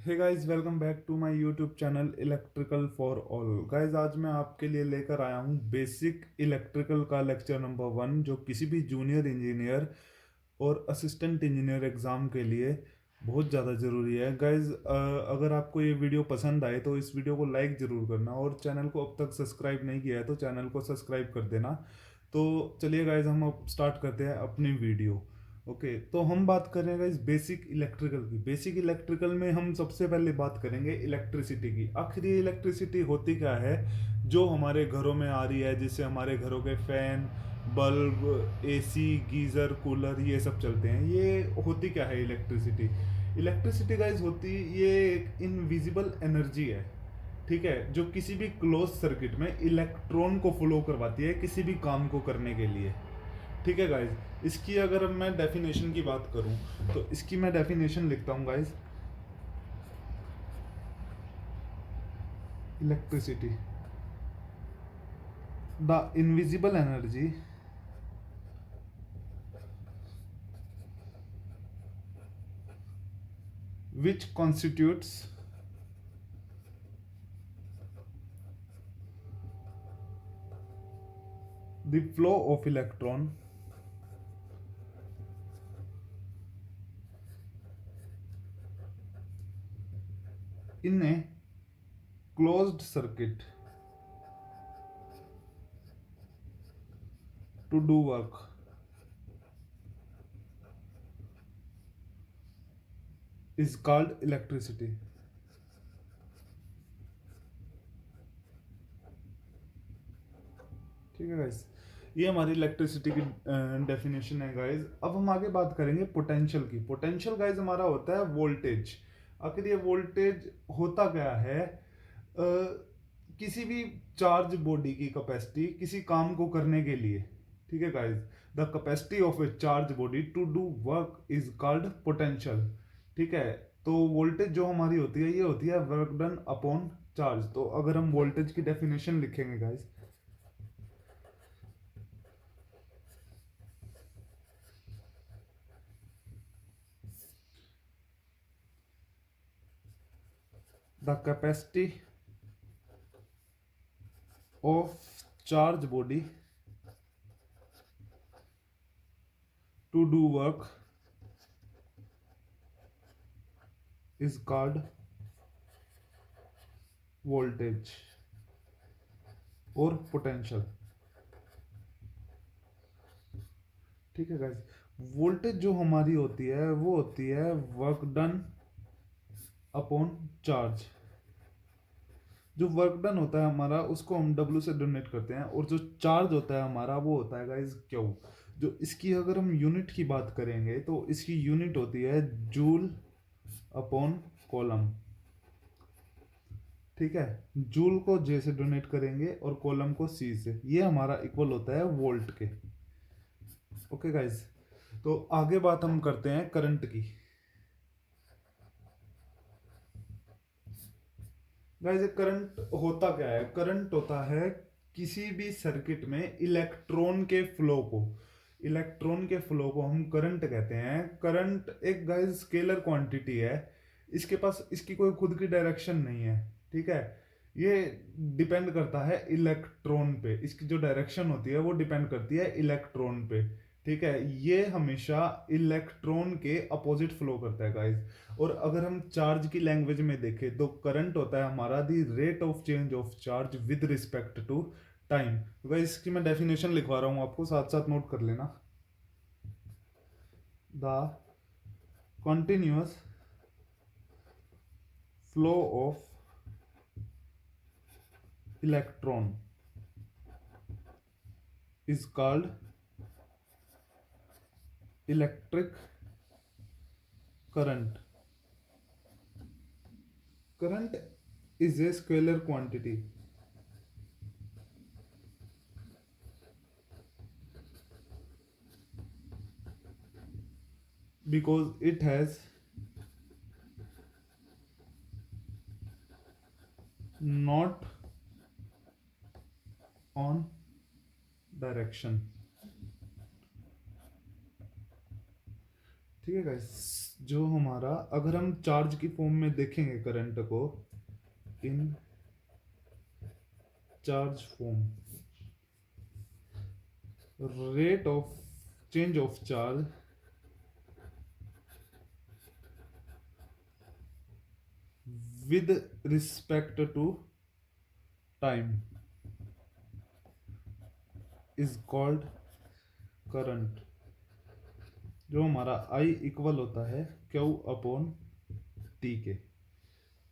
Hey guys, welcome back to my YouTube channel electrical for all. Guys, आज मैं आपके लिए लेकर आया हूँ बेसिक इलेक्ट्रिकल का लेक्चर नंबर 1, जो किसी भी जूनियर इंजीनियर और असिस्टेंट इंजीनियर एग्ज़ाम के लिए बहुत ज़्यादा ज़रूरी है। गाइस, अगर आपको ये वीडियो पसंद आए तो इस वीडियो को लाइक ज़रूर करना, और चैनल को अब तक सब्सक्राइब नहीं किया है तो चैनल को सब्सक्राइब कर देना। तो चलिए गाइस, हम अब स्टार्ट करते हैं अपनी वीडियो। ओके, तो हम बात कर रहे हैं गाइस बेसिक इलेक्ट्रिकल की। बेसिक इलेक्ट्रिकल में हम सबसे पहले बात करेंगे इलेक्ट्रिसिटी की। आखिर ये इलेक्ट्रिसिटी होती क्या है जो हमारे घरों में आ रही है, जिससे हमारे घरों के fan, bulb, AC, geyser, cooler ये सब चलते हैं। ये होती क्या है इलेक्ट्रिसिटी? इलेक्ट्रिसिटी गाइस होती, ये एक इनविजिबल एनर्जी है, ठीक है, जो किसी भी क्लोज सर्किट में इलेक्ट्रॉन को फ्लो करवाती है किसी भी काम को करने के लिए। ठीक है गाइज, इसकी अगर मैं डेफिनेशन की बात करूं तो इसकी मैं डेफिनेशन लिखता हूं guys. Electricity, the invisible energy which constitutes the flow of electron in a closed circuit to do work is called electricity। ठीक है गाइस, ये हमारी इलेक्ट्रिसिटी की डेफिनेशन है गाइस। अब हम आगे बात करेंगे पोटेंशियल की। पोटेंशियल गाइस हमारा होता है वोल्टेज। आखिर ये वोल्टेज होता क्या है? किसी भी चार्ज बॉडी की कैपेसिटी किसी काम को करने के लिए, ठीक है guys, the capacity of a charge body to do work is called potential. ठीक है, तो वोल्टेज जो हमारी होती है ये होती है वर्क डन अपॉन चार्ज। तो अगर हम वोल्टेज की डेफिनेशन लिखेंगे guys, the capacity of charge body to do work is called voltage और पोटेंशियल। ठीक है गाइस, वोल्टेज जो हमारी होती है वो होती है वर्क डन अपॉन चार्ज। जो वर्क डन होता है हमारा उसको हम डब्ल्यू से डोनेट करते हैं, और जो चार्ज होता है हमारा वो होता है गाइस क्यू। जो इसकी अगर हम यूनिट की बात करेंगे तो इसकी यूनिट होती है जूल अपॉन कॉलम। ठीक है, जूल को जे से डोनेट करेंगे और कॉलम को सी से। ये हमारा इक्वल होता है वोल्ट के। ओके गाइस, तो आगे बात हम करते हैं करंट की। गाइस, करंट होता क्या है? करंट होता है किसी भी सर्किट में इलेक्ट्रॉन के फ्लो को हम करंट कहते हैं। करंट एक गाइस स्केलर क्वांटिटी है। इसके पास इसकी कोई खुद की डायरेक्शन नहीं है। ठीक है, ये डिपेंड करता है इलेक्ट्रॉन पे। इसकी जो डायरेक्शन होती है वो डिपेंड करती है इलेक्ट्रॉन पे। ठीक है, ये हमेशा इलेक्ट्रॉन के अपोजिट फ्लो करता है गाइस। और अगर हम चार्ज की लैंग्वेज में देखें तो करंट होता है हमारा the rate of change of charge with respect to time. तो गाइस, इसकी मैं डेफिनेशन लिखवा रहा हूं आपको, साथ साथ नोट कर लेना। The continuous flow of electron is called electric current. Current is a scalar quantity because it has not on direction। ठीक है गाइस, जो हमारा अगर हम चार्ज की फॉर्म में देखेंगे करंट को, in charge form, rate of change of charge with respect to time is called current. जो हमारा आई इक्वल होता है क्यू अपॉन टी के,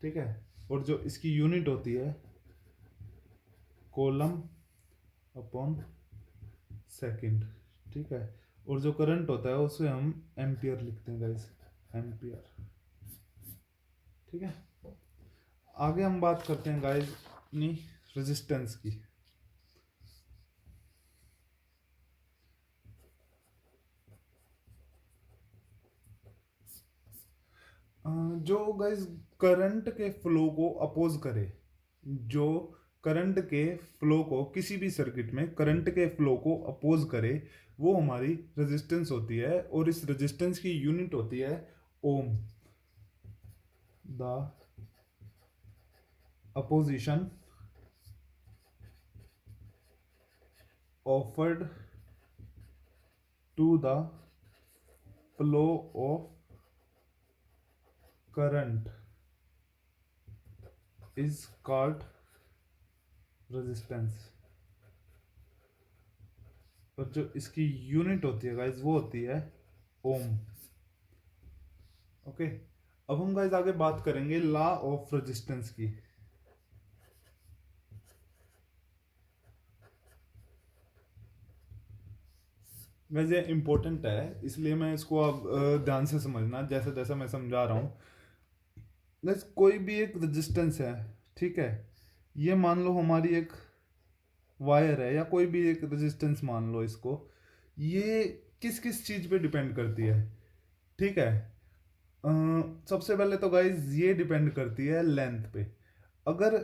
ठीक है। और जो इसकी यूनिट होती है कॉलम अपॉन सेकंड, ठीक है। और जो करंट होता है उसे हम एम्पियर लिखते हैं गाइस, एम्पियर, ठीक है। आगे हम बात करते हैं गाइस अपनी रेजिस्टेंस की। जो गाइस करंट के फ्लो को अपोज करे, जो करंट के फ्लो को किसी भी सर्किट में करंट के फ्लो को अपोज करे, वो हमारी रेजिस्टेंस होती है। और इस रेजिस्टेंस की यूनिट होती है ohm. The opposition offered to the flow of current is called resistance। और जो इसकी यूनिट होती है गाइज वो होती है ओम। ओके, अब हम गाइज आगे बात करेंगे लॉ ऑफ रेजिस्टेंस की। वैसे इंपॉर्टेंट है, इसलिए मैं इसको अब ध्यान से समझना जैसे जैसे मैं समझा रहा हूँ। गाइज कोई भी एक रेजिस्टेंस है, ठीक है, ये मान लो हमारी एक वायर है, या कोई भी एक रेजिस्टेंस मान लो इसको, ये किस किस चीज पे डिपेंड करती है, ठीक है। सबसे पहले तो गाइज ये डिपेंड करती है लेंथ पे। अगर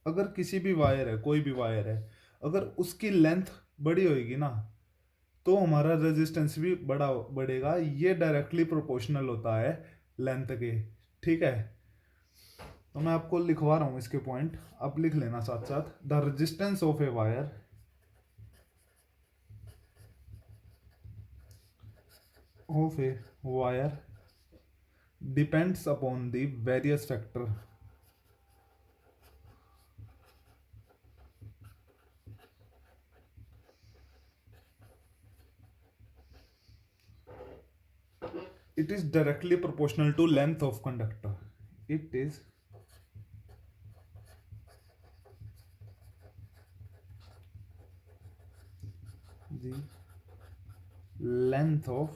अगर किसी भी वायर है, कोई भी वायर है, अगर उसकी लेंथ बड़ी होगी ना, तो हमारा रेजिस्टेंस भी बड़ा बढ़ेगा। ये डायरेक्टली प्रोपोर्शनल होता है लेंथ के, ठीक है। तो मैं आपको लिखवा रहा हूं इसके पॉइंट, आप लिख लेना साथ साथ। The resistance of a wire depends upon the various factor it is directly proportional to length of conductor। it is the length of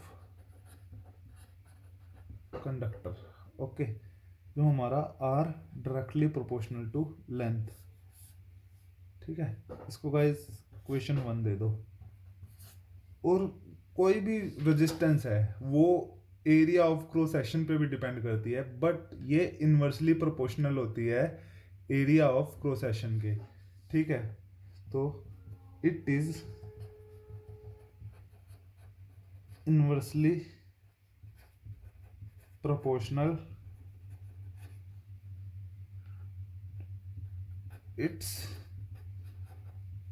conductor। Okay, जो हमारा R directly proportional to length, ठीक है। इसको गाइस क्वेश्चन 1 दे दो। और कोई भी resistance है वो एरिया ऑफ क्रॉस सेक्शन पे भी डिपेंड करती है, बट ये इनवर्सली प्रोपोर्शनल होती है एरिया ऑफ क्रॉस सेक्शन के, ठीक है। तो it is inversely proportional its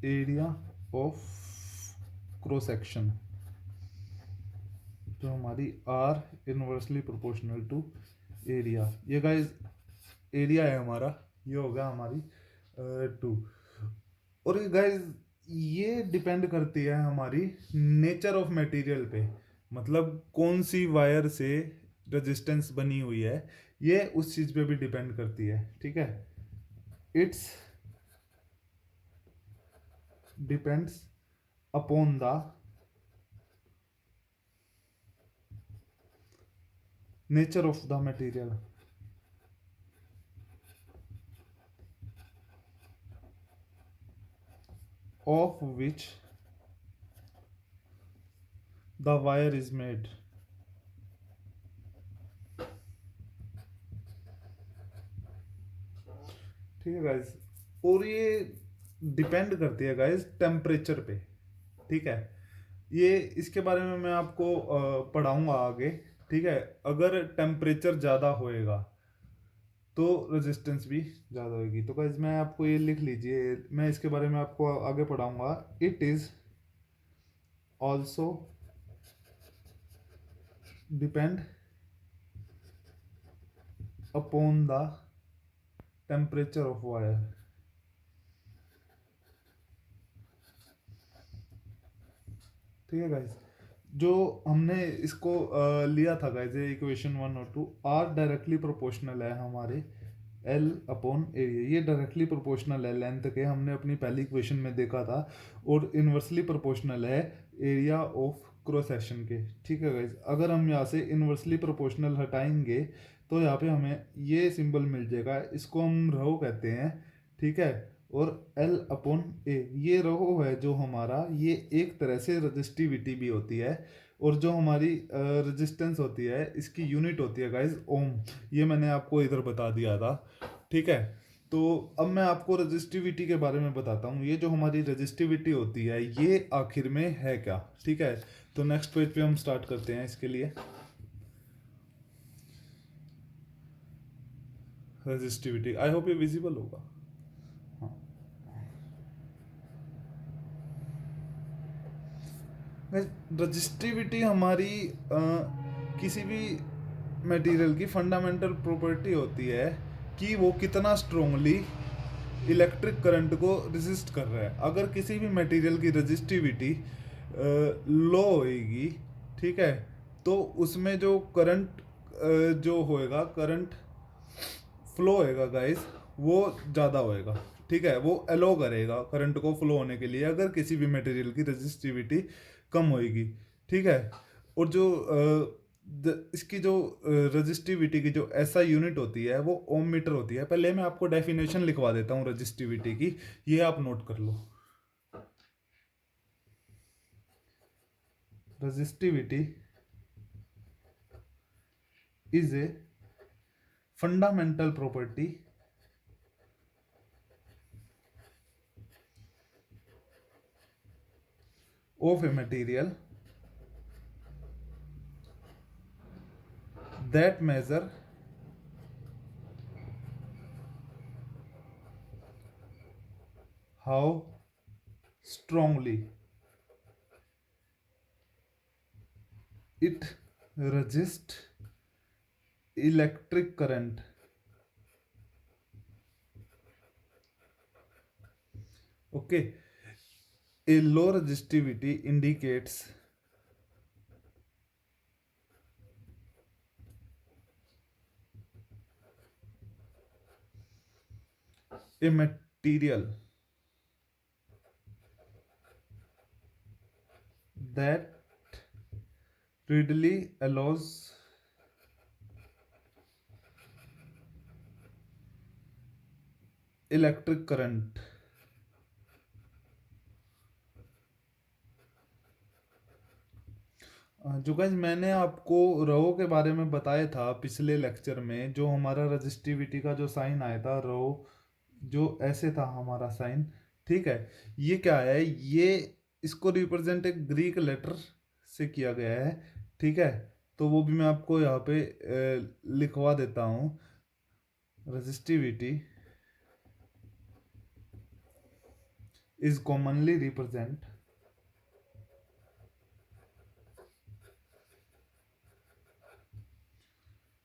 area of cross section. जो हमारी R inversely proportional to area, ये गाइस एरिया है हमारा, ये होगा हमारी 2। और गाइस ये डिपेंड करती है हमारी नेचर ऑफ मटेरियल पे, मतलब कौन सी वायर से रेजिस्टेंस बनी हुई है, ये उस चीज पे भी डिपेंड करती है, ठीक है। It's depends upon the nature of the material of which the wire is made। ठीक है गाइस, और ये डिपेंड करती है गाइस टेम्परेचर पे, ठीक है। ये इसके बारे में मैं आपको पढ़ाऊंगा आगे। ठीक है, अगर टेम्परेचर ज़्यादा होएगा तो रेजिस्टेंस भी ज़्यादा होगी। तो गाइस मैं आपको ये लिख लीजिए, मैं इसके बारे में आपको आगे पढ़ाऊंगा। It is also depend upon the temperature of wire. ठीक है गाइस, जो हमने इसको लिया था गाइस, ये इक्वेशन 1 और 2 आर डायरेक्टली प्रोपोर्शनल है हमारे एल अपॉन एरिया, ये डायरेक्टली प्रोपोर्शनल है लेंथ के, हमने अपनी पहली इक्वेशन में देखा था। और इन्वर्सली प्रोपोर्शनल है एरिया ऑफ क्रॉस सेक्शन के। ठीक है गाइस, अगर हम यहाँ से इन्वर्सली प्रोपोर्शनल हटाएंगे तो यहाँ पे हमें ये सिंबल मिल जाएगा, इसको हम रो कहते हैं। ठीक है, और L अपॉन ए, ये रो है जो हमारा, ये एक तरह से रजिस्टिविटी भी होती है। और जो हमारी रेजिस्टेंस होती है, इसकी यूनिट होती है गाइस ओम। ये मैंने आपको इधर बता दिया था। ठीक है, तो अब मैं आपको रजिस्टिविटी के बारे में बताता हूँ। ये जो हमारी रजिस्टिविटी होती है ये आखिर में है क्या। ठीक है, तो नेक्स्ट पेज पे हम स्टार्ट करते हैं इसके लिए। रजिस्टिविटी, आई होप ये विजिबल होगा। हाँ, रजिस्टिविटी हमारी किसी भी मटेरियल की फंडामेंटल प्रॉपर्टी होती है कि वो कितना स्ट्रोंगली इलेक्ट्रिक करंट को रेजिस्ट कर रहा है। अगर किसी भी मटेरियल की रजिस्टिविटी लो होएगी, ठीक है, तो उसमें जो करंट जो होएगा, करंट फ्लो होएगा गाइस, वो ज़्यादा होएगा। ठीक है, वो अलो करेगा करंट को फ्लो होने के लिए अगर किसी भी मटेरियल की रजिस्टिविटी कम होएगी। ठीक है, और जो इसकी जो रजिस्टिविटी की जो ऐसा यूनिट होती है वो ओम मीटर होती है। पहले मैं आपको डेफिनेशन लिखवा देता हूँ रजिस्टिविटी की, ये आप नोट कर लो। Resistivity is a fundamental property of a material that measure how strongly it resists electric current. Okay, a low resistivity indicates a material that readily allows electric current. जो guys मैंने आपको रो के बारे में बताया था पिछले लेक्चर में, जो हमारा रजिस्टिविटी का जो साइन आया था रो, जो ऐसे था हमारा साइन। ठीक है, ये क्या है, ये इसको रिप्रेजेंट एक ग्रीक लेटर से किया गया है। ठीक है, तो वो भी मैं आपको यहाँ पे लिखवा देता हूँ। Resistivity is commonly represent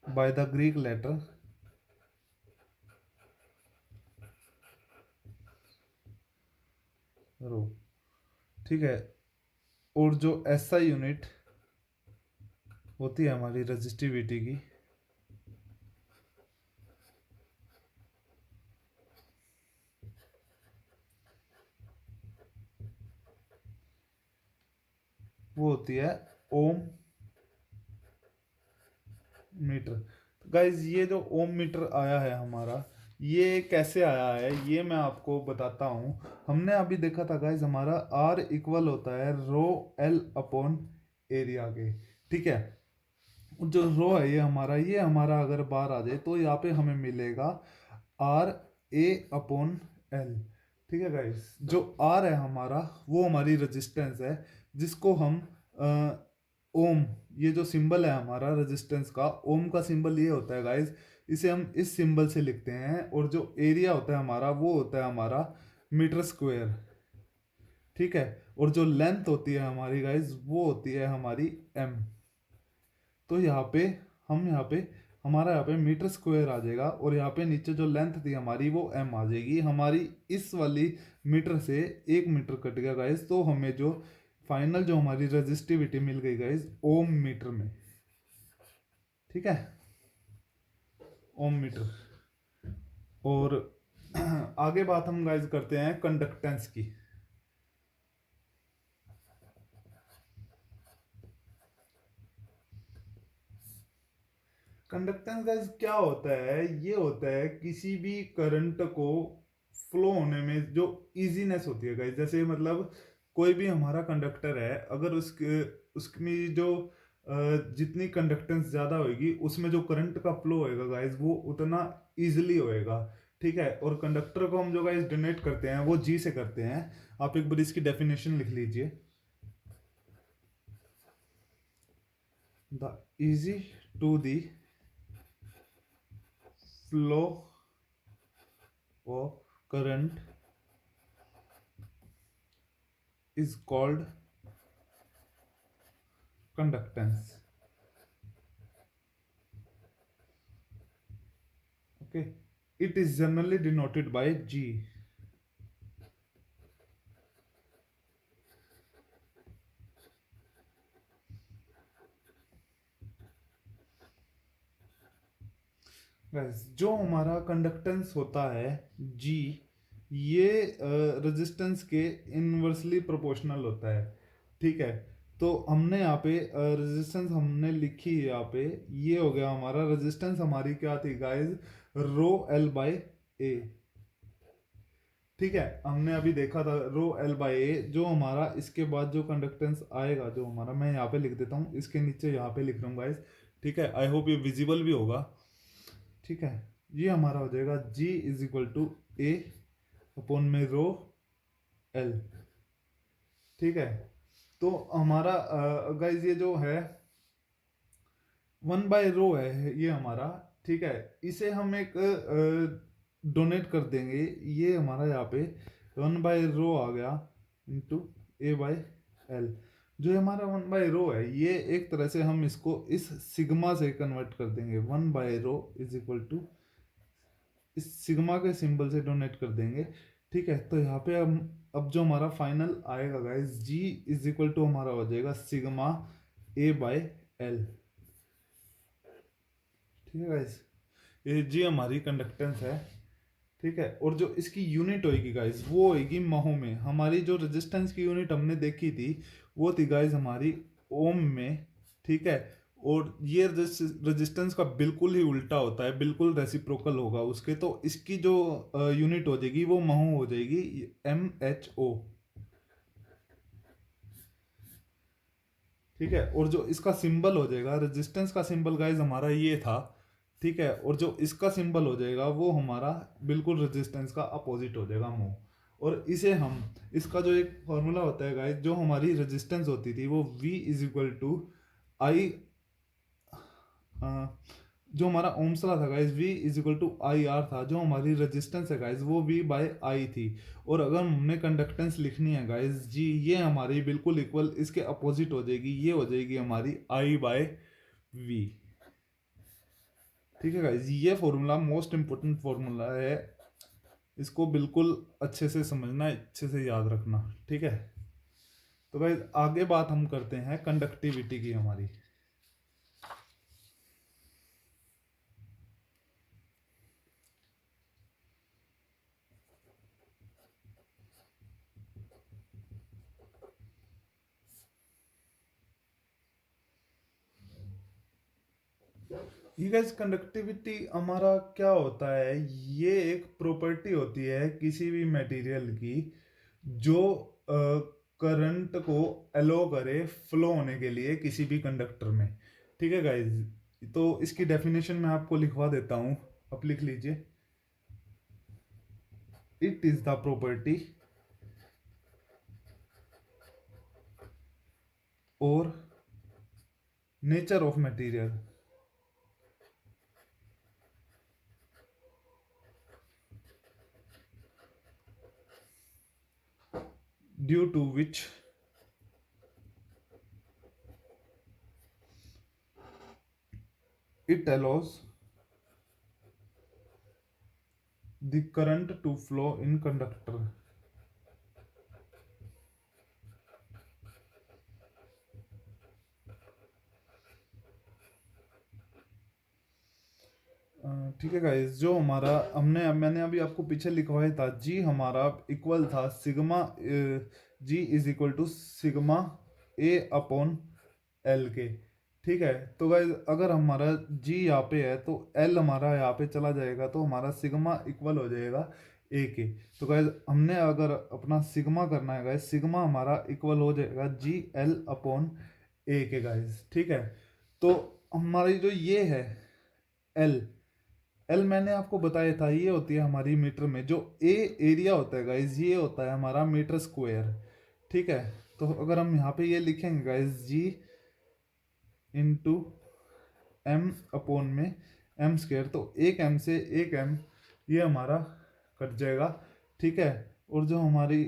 by the Greek letter रो। ठीक है, और जो SI यूनिट होती है हमारी रजिस्टिविटी की, वो होती है ओम मीटर। तो गाइज ये जो ओम मीटर आया है हमारा, ये कैसे आया है ये मैं आपको बताता हूँ। हमने अभी देखा था गाइज, हमारा R इक्वल होता है रो L अपॉन एरिया के। ठीक है, जो रो है ये हमारा अगर बार आ जाए तो यहाँ पे हमें मिलेगा RA अपॉन L। ठीक है गाइस, जो R है हमारा वो हमारी रेजिस्टेंस है। जिसको हम ओम, ये जो सिंबल है हमारा रेजिस्टेंस का, ओम का सिंबल ये होता है गाइज, इसे हम इस सिंबल से लिखते हैं, और जो एरिया होता है हमारा वो होता है हमारा मीटर स्क्वायर। ठीक है, और जो लेंथ होती है हमारी गाइज वो होती है हमारी एम। तो यहाँ पे हम यहाँ पे हमारा यहाँ पे मीटर स्क्वायर आ जाएगा, और यहाँ पे नीचे जो लेंथ थी हमारी वो एम आ जाएगी हमारी। इस वाली मीटर से 1 मीटर कट गया गाइज, तो हमें जो फाइनल जो हमारी रेजिस्टिविटी मिल गई गाइज ओम मीटर में। ठीक है, ओम मीटर। और आगे बात हम गाइज करते हैं कंडक्टेंस की। कंडक्टेंस गाइस क्या होता है, ये होता है किसी भी करंट को फ्लो होने में जो इजीनेस होती है गाइस। जैसे मतलब कोई भी हमारा कंडक्टर है, अगर उसके उसमें जो जितनी कंडक्टेंस ज़्यादा होगी उसमें जो करंट का फ्लो होएगा गाइस वो उतना इजीली होएगा। ठीक है, और कंडक्टर को हम जो गाइस डोनेट करते हैं वो जी से करते हैं। आप एक बार इसकी डेफिनेशन लिख लीजिए। The ease to the flow of current is called conductance. Okay, it is generally denoted by G. Guys, जो हमारा कंडक्टेंस होता है G, ये रेजिस्टेंस के इनवर्सली प्रोपोर्शनल होता है। ठीक है, तो हमने यहाँ पे रेजिस्टेंस हमने लिखी है यहाँ पे, ये हो गया हमारा रेजिस्टेंस। हमारी क्या थी गाइस, रो एल बाई ए। ठीक है, हमने अभी देखा था रो एल बाई ए। जो हमारा इसके बाद जो कंडक्टेंस आएगा जो हमारा, मैं यहाँ पे लिख देता हूँ, इसके नीचे यहाँ पे लिख रहा हूँ गाइस। ठीक है, आई होप ये विजिबल भी होगा। ठीक है, ये हमारा हो जाएगा G is equal to A upon में रो एल। ठीक है, तो हमारा गाइस ये जो है 1/रो है ये हमारा। ठीक है, इसे हम एक डोनेट कर देंगे, ये हमारा यहाँ पे 1/रो आ गया इंटू A/L। जो हमारा 1/रो है, ये एक तरह से हम इसको इस सिग्मा से कन्वर्ट कर देंगे। 1/रो इज इक्वल टू इस सिग्मा के सिंबल से डोनेट कर देंगे। ठीक है, तो यहाँ पे हम अब जो हमारा फाइनल आएगा guys, G is equal to हमारा हो जाएगा सिग्मा A/L। ठीक है गाइस, ये जी हमारी कंडक्टेंस है। ठीक है, और जो इसकी यूनिट होगी गाइस वो होगी महो में। हमारी जो रेजिस्टेंस की यूनिट हमने देखी थी वो थी गाइस हमारी ओम में। ठीक है, और ये रेजिस्टेंस का बिल्कुल ही उल्टा होता है, बिल्कुल रेसिप्रोकल होगा उसके। तो इसकी जो यूनिट हो जाएगी वो महो हो जाएगी, MHO। ठीक है, और जो इसका सिंबल हो जाएगा, रेजिस्टेंस का सिंबल गाइज हमारा ये था। ठीक है, और जो इसका सिंबल हो जाएगा वो हमारा बिल्कुल रेजिस्टेंस का अपोजिट हो जाएगा, मो। और इसे हम, इसका जो एक फॉर्मूला होता है गाइज, जो हमारी रेजिस्टेंस होती थी वो V is equal to I, जो हमारा ओम्स लॉ था guys V is equal to IR था। जो हमारी रेजिस्टेंस है गाइज वो V/I थी। और अगर हमने कंडक्टेंस लिखनी है गाइज जी, ये हमारी बिल्कुल इक्वल इसके अपोजिट हो जाएगी, ये हो जाएगी हमारी I/V। ठीक है गाइज, ये फॉर्मूला मोस्ट इंपॉर्टेंट फॉर्मूला है, इसको बिल्कुल अच्छे से समझना, अच्छे से याद रखना। ठीक है, तो गाइज आगे बात हम करते हैं कंडक्टिविटी की हमारी। ये गाइस कंडक्टिविटी हमारा क्या होता है, ये एक प्रॉपर्टी होती है किसी भी मटेरियल की जो करंट को अलो करे फ्लो होने के लिए किसी भी कंडक्टर में। ठीक है गाइस, तो इसकी डेफिनेशन मैं आपको लिखवा देता हूँ, आप लिख लीजिए। इट इज द प्रॉपर्टी और nature of material due to which it allows the current to flow in conductor. ठीक है गाइस, जो हमारा मैंने अभी आपको पीछे लिखवाया था, जी हमारा इक्वल था sigma, G is equal to sigma A upon L के। ठीक है, तो गाइस अगर हमारा जी यहाँ पे है तो एल हमारा यहाँ पे चला जाएगा, तो हमारा सिग्मा इक्वल हो जाएगा ए के। तो गाइस हमने अगर अपना सिग्मा करना है गाइस, सिग्मा हमारा इक्वल हो जाएगा जी एल अपॉन ए के गाइस। ठीक है, तो हमारी जो ये है एल, एल मैंने आपको बताया था ये होती है हमारी मीटर में, जो ए एरिया होता है गाइज ये होता है हमारा मीटर स्क्वायर। ठीक है, तो अगर हम यहाँ पे ये लिखेंगे गाइज जी इंटू एम अपॉन में एम स्क्वायर, तो एक एम से एक एम ये हमारा कट जाएगा। ठीक है, और जो हमारी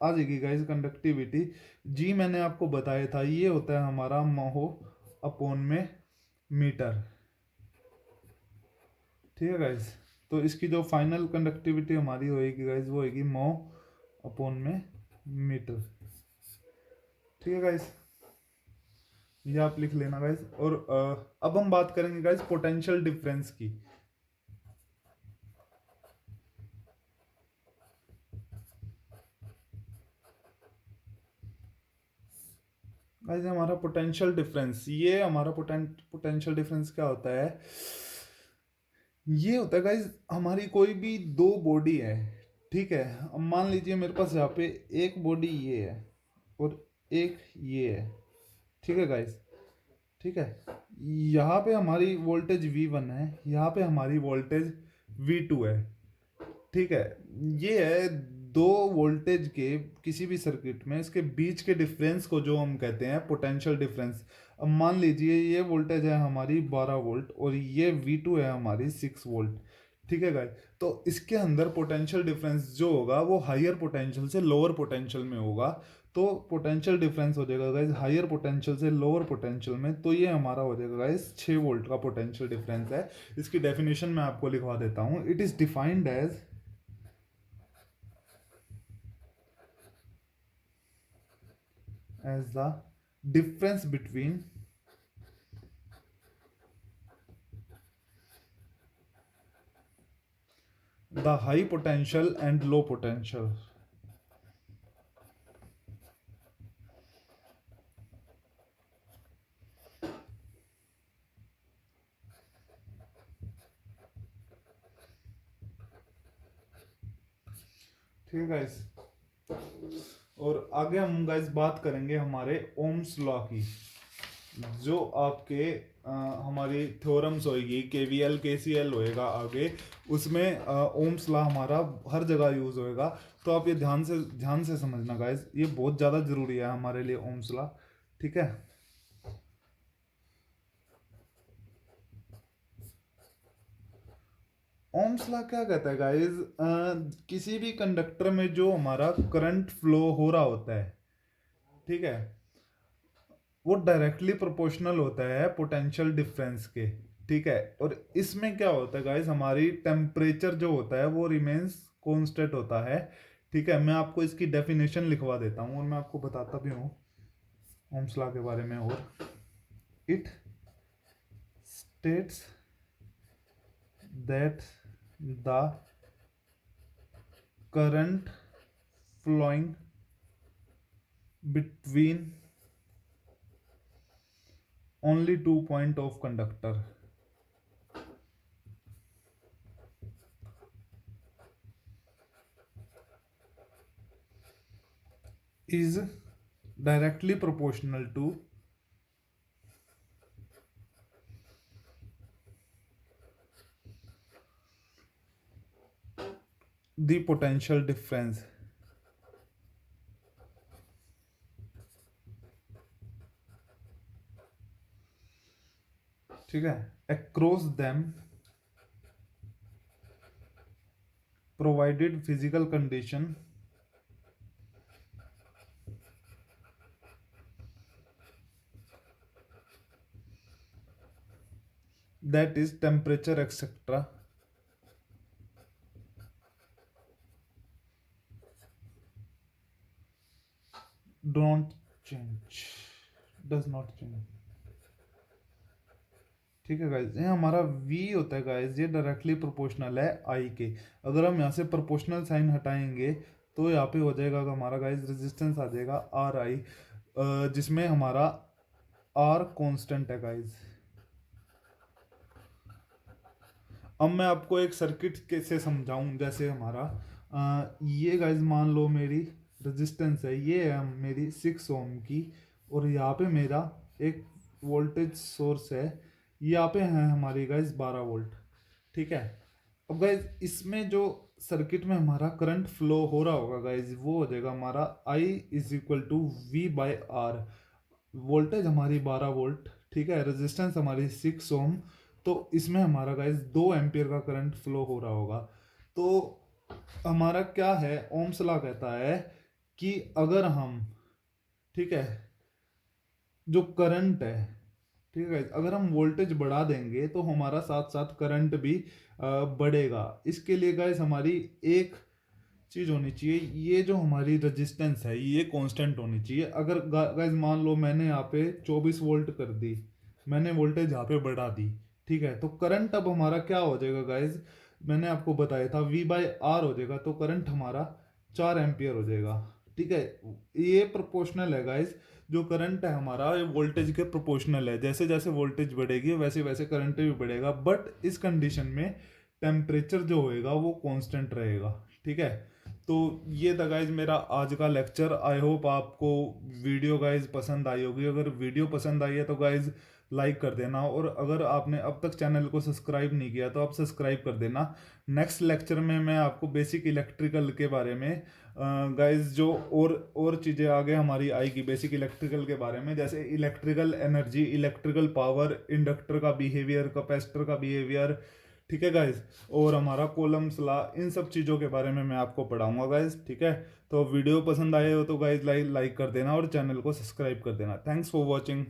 आ जाएगी गाइज कंडक्टिविटी, जी मैंने आपको बताया था ये होता है हमारा महो अपॉन में मीटर। ठीक है गाइज, तो इसकी जो फाइनल कंडक्टिविटी हमारी होएगी गाइज वो होएगी मो अपॉन में मीटर। ठीक है गाइज, ये आप लिख लेना गाइज। और अब हम बात करेंगे गाइज पोटेंशियल डिफरेंस की। गाइज हमारा पोटेंशियल डिफरेंस, ये हमारा पोटेंशियल डिफरेंस क्या होता है, ये होता है गाइज हमारी कोई भी दो बॉडी है। ठीक है, अब मान लीजिए मेरे पास यहाँ पे एक बॉडी ये है और एक ये है। ठीक है गाइज, ठीक है, यहाँ पे हमारी वोल्टेज V1 है, यहाँ पे हमारी वोल्टेज V2 है। ठीक है, ये है दो वोल्टेज के किसी भी सर्किट में इसके बीच के डिफरेंस को जो हम कहते हैं पोटेंशियल डिफरेंस। अब मान लीजिए ये वोल्टेज है हमारी 12 वोल्ट और ये V2 है हमारी 6 वोल्ट। ठीक है गाइस, तो इसके अंदर पोटेंशियल डिफरेंस जो होगा वो हायर पोटेंशियल से लोअर पोटेंशियल में होगा। तो पोटेंशियल डिफरेंस हो जाएगा गाइस हायर पोटेंशियल से लोअर पोटेंशियल में, तो ये हमारा हो जाएगा गाइस 6 वोल्ट का पोटेंशियल डिफरेंस है। इसकी डेफिनेशन मैं आपको लिखवा देता हूँ। It is defined as the difference between the high potential and low potential. ठीक है गाइस, और आगे हम गाइस बात करेंगे हमारे ओम्स लॉ की, जो आपके हमारी थ्योरम्स होएगी KVL KCL होएगा आगे, उसमें ओम्स लॉ हमारा हर जगह यूज होएगा। तो आप ये ध्यान से समझना गाइस, ये बहुत ज़्यादा ज़रूरी है हमारे लिए ओम्स लॉ। ठीक है, ओम्स लॉ क्या कहता है गाइस, किसी भी कंडक्टर में जो हमारा करंट फ्लो हो रहा होता है, ठीक है, वो डायरेक्टली प्रोपोर्शनल होता है पोटेंशियल डिफरेंस के। ठीक है, और इसमें क्या होता है गाइस, हमारी टेम्परेचर जो होता है वो रिमेन्स कांस्टेंट होता है। ठीक है, मैं आपको इसकी डेफिनेशन लिखवा देता हूँ और मैं आपको बताता भी हूँ ओम्स लॉ के बारे में। और it states that the current flowing between only 2 point of conductor is directly proportional to the potential difference ठीक है, across them provided physical condition that is temperature etc don't change does not change। ठीक है guys, ये हमारा v होता है guys, ये directly proportional है I के। अगर हम यहाँ से प्रोपोर्शनल साइन हटाएंगे तो यहाँ पे हो जाएगा हमारा गाइज रेजिस्टेंस आ जाएगा आर आई, जिसमें हमारा R कांस्टेंट है गाइज। अब मैं आपको एक सर्किट कैसे समझाऊं, जैसे हमारा ये गाइज मान लो मेरी रेजिस्टेंस है, ये है मेरी 6 ओम की, और यहाँ पे मेरा एक वोल्टेज सोर्स है, यहाँ पे है हमारी गाइज 12 वोल्ट। ठीक है, अब गाइज इसमें जो सर्किट में हमारा करंट फ्लो हो रहा होगा गाइज, वो हो जाएगा हमारा I is equal to V by R. Voltage हमारी 12 वोल्ट, ठीक है, रेजिस्टेंस हमारी 6 ओम, तो इसमें हमारा गाइज 2 एम्पियर का करंट फ्लो हो रहा होगा। तो हमारा क्या है, ओम्स लॉ कहता है कि अगर हम, ठीक है, जो करंट है, ठीक है, अगर हम वोल्टेज बढ़ा देंगे तो हमारा साथ साथ करंट भी बढ़ेगा। इसके लिए गाइज हमारी एक चीज होनी चाहिए, ये जो हमारी रेजिस्टेंस है ये कांस्टेंट होनी चाहिए। अगर गाइज मान लो मैंने यहाँ पे 24 वोल्ट कर दी, मैंने वोल्टेज यहाँ पे बढ़ा दी, ठीक है, तो करंट अब हमारा क्या हो जाएगा गाइज, मैंने आपको बताया था V बाई आर हो जाएगा, तो करंट हमारा 4 एम्पियर हो जाएगा। ठीक है, ये प्रोपोर्शनल है गाइज, जो करंट है हमारा ये वोल्टेज के प्रोपोर्शनल है, जैसे जैसे वोल्टेज बढ़ेगी वैसे वैसे करंट भी बढ़ेगा, बट इस कंडीशन में टेम्परेचर जो होएगा वो कांस्टेंट रहेगा। ठीक है, तो ये था गाइज मेरा आज का लेक्चर। आई होप आपको वीडियो गाइज पसंद आई होगी। अगर वीडियो पसंद आई है तो गाइज लाइक कर देना, और अगर आपने अब तक चैनल को सब्सक्राइब नहीं किया तो आप सब्सक्राइब कर देना। नेक्स्ट लेक्चर में मैं आपको बेसिक इलेक्ट्रिकल के बारे में गाइज जो और चीज़ें आगे हमारी आएगी बेसिक इलेक्ट्रिकल के बारे में, जैसे electrical energy, electrical power, inductor का बिहेवियर, कैपेसिटर का बिहेवियर, ठीक है गाइज, और हमारा कोलम्स लॉ, इन सब चीज़ों के बारे में मैं आपको पढ़ाऊंगा गाइज। ठीक है, तो वीडियो पसंद आए हो तो गाइज लाइक कर देना और चैनल को सब्सक्राइब कर देना। Thanks for watching.